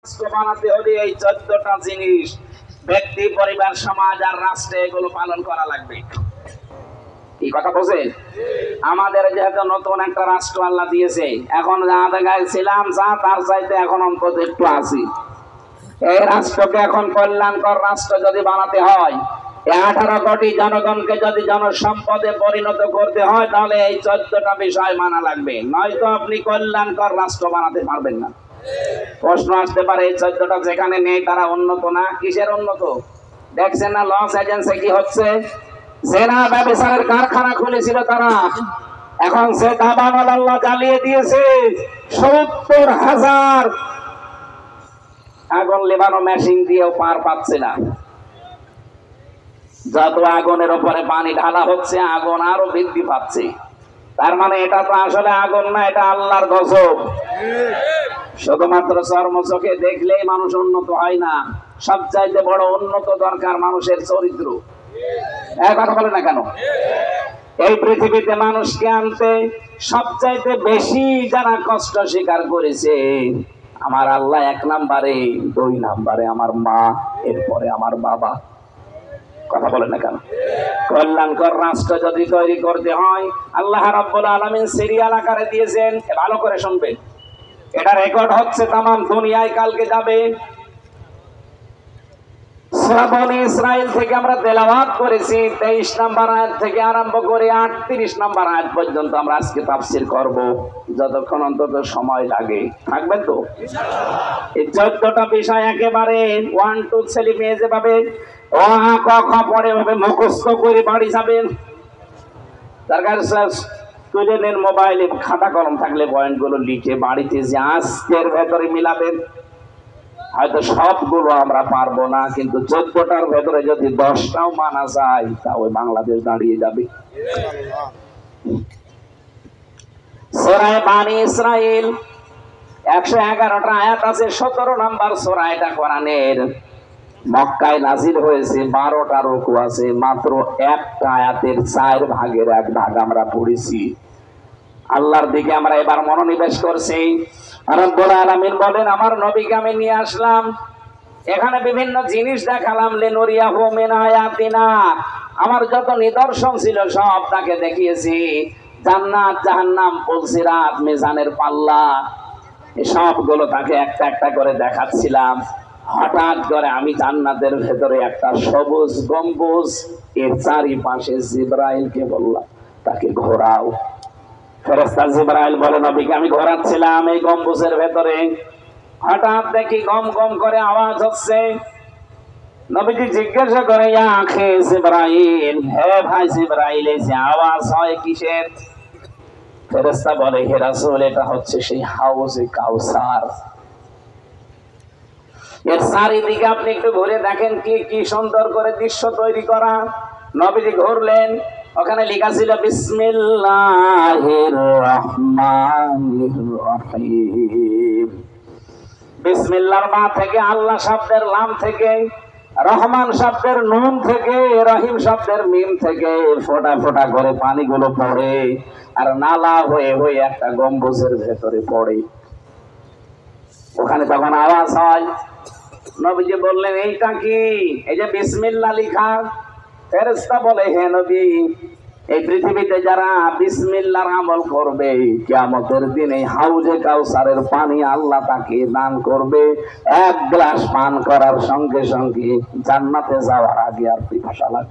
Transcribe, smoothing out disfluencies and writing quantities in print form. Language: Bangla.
রাষ্ট্র বানাতে হলে এই 14টা জিনিস ব্যক্তি, পরিবার, সমাজ আর রাষ্ট্রে এগুলো পালন করা লাগবে। কি কথা বলছেন? আমাদের যেহেতু নতুন একটা রাষ্ট্র আল্লাহ দিয়েছে, এখন যা জায়গায় ছিলাম যা তার চাইতে এখন অন্তত একটু আছি। এই রাষ্ট্রকে এখন কল্যাণকর রাষ্ট্র যদি বানাতে হয়, 18 কোটি জনগণকে যদি জনসম্পদে পরিণত করতে হয়, তাহলে এই 14টা বিষয় মানা লাগবে, নয়তো আপনি কল্যাণকর রাষ্ট্র বানাতে পারবেন না। প্রশ্ন আসতে পারে, এই 14টা যেখানে নেই তারা উন্নত না? কিসের উন্নত? দেখছেন না লস এজেন্সি কি হচ্ছে? জেনা ব্যবসায়ের কারখানা খুলেছিল তারা, এখন সে দাবানল আল্লাহ জ্বালিয়ে দিয়েছে। 70,000 আগুন লেবানো মেশিন দিয়েও পার পাচ্ছে না। যত আগুনের উপরে পানি ঢালা হচ্ছে, আগুন আরো বৃদ্ধি পাচ্ছে। তার মানে এটা তো আসলে আগুন না, এটা আল্লাহর গজব। শুধুমাত্র চর্মচোখে দেখলেই মানুষ উন্নত হয় না, সবচাইতে বড় উন্নত দরকার মানুষের চরিত্র। কথা বলে না কেন? এই পৃথিবীতে মানুষকে আনতে সবচাইতে বেশি যারা কষ্ট স্বীকার করেছে, আমার আল্লাহ 1 নম্বরে, 2 নম্বরে আমার মা, এরপরে আমার বাবা। কথা বলে না কেন? কল্যাণকর রাষ্ট্র যদি তৈরি করতে হয়, আল্লাহ রাব্বুল আলামিন সিরিয়াল আকারে দিয়েছেন। ভালো করে শুনবেন, এটা রেকর্ড হচ্ছে তাম দুনিয়ায়, কালকে যাবে। সূরা বনী ইসরাইল থেকে আমরা তেলাওয়াত করেছি 23 নম্বর আয়াত থেকে আরম্ভ করে 38 নম্বর আয়াত পর্যন্ত আমরা আজকে তাফসীর করব, যতক্ষণ অন্তত সময় লাগে। থাকবেন তো ইনশাআল্লাহ? এই 14টা বিষয় একেবারে 1 2 ছেলে মেয়ে যেভাবে অ আ ক খ পড়ে ভাবে মুখস্থ করে বাড়ি যাবেন। তার কাছে স্টুডেন্টের মোবাইলে খাতা কলম থাকলে পয়েন্টগুলো লিখে বাড়িতে যে আজকের ভেতরে মিলাবেন। হয়তো সবগুলো আমরা পারবো না, কিন্তু 14টার ভেতরে যদি 10টাও মানা যায়, তাহলে বাংলাদেশ দাঁড়িয়ে যাবে। সূরা বনী ইসরাইল 111টা আয়াত আছে, 17 নম্বর সূরা এটা কোরআনের। মক্কায় নাজিল হয়েছে, 12টা রুকু আছে, মাত্র একটা আয়াতের 4 ভাগের 1 ভাগ আমরা পড়েছি। আল্লাহর দিকে আমরা এবার মনোনিবেশ করছি। রব্বুল আলামিন বলেন, আমার নবীকে আমি নিয়ে আসলাম, এখানে বিভিন্ন জিনিস দেখালাম, লিনুরিয়াহু মিন আয়াতিনা, আমার যত নিদর্শন ছিল সব তাকে দেখিয়েছি। জান্নাত, জাহান্নাম, পুলসিরাত, মিজানের পাল্লা, এই সবগুলো তাকে একটা একটা করে দেখাচ্ছিলাম। হঠাৎ করে আমি জান্নাতের ভেতরে একটা সবুজ গম্বুজ, এর চারিপাশে জিবরাইলকে বললাম তাকে ঘোরাও। ফেরেশতা জিবরাইল বলে, নবীকে আমি ঘোরাচ্ছিলাম এই গম্বুজের ভেতরে, হঠাৎ দেখি গম গম করে আওয়াজ হচ্ছে। নবীজি জিজ্ঞাসা করে, ইয়া আখি জিবরাইল, হে ভাই জিবরাইল, এই যে আওয়াজ হয় কিসের? ফেরেশতা বলে, হে রাসূল, এটা হচ্ছে সেই হাউজে কাউসার। এর চারিদিকে আপনি একটু ঘুরে দেখেন কি সুন্দর করে দৃশ্য তৈরি করা। নবীজি ঘুরলেন, ওখানে লেখা ছিল বিসমিল্লাহির রহমানির রহিম। বিসমিল্লাহর মা থেকে, আল্লাহ শব্দের লাম থেকে, রহমান শব্দের নুন থেকে, রহিম শব্দের মিম থেকে ফোঁটা ফোঁটা করে পানিগুলো পড়ে আর নালা হয়ে হয়ে একটা গম্বুজের ভেতরে পড়ে। ওখানে তখন আওয়াজ হয়। নবীজি বললেন, এইটা কি? এই যে বিসমিল্লাহ লেখা। ফেরেশতা বলে, হে নবী, এই পৃথিবীতে যারা বিসমিল্লাহর আমল করবে, কিয়ামতের দিন এই হাউজে কাউসারের পানি আল্লাহ তাকে দান করবে। 1 গ্লাস পান করার সঙ্গে সঙ্গে জান্নাতে যাওয়ার আগে আর পিপাসা লাগবে।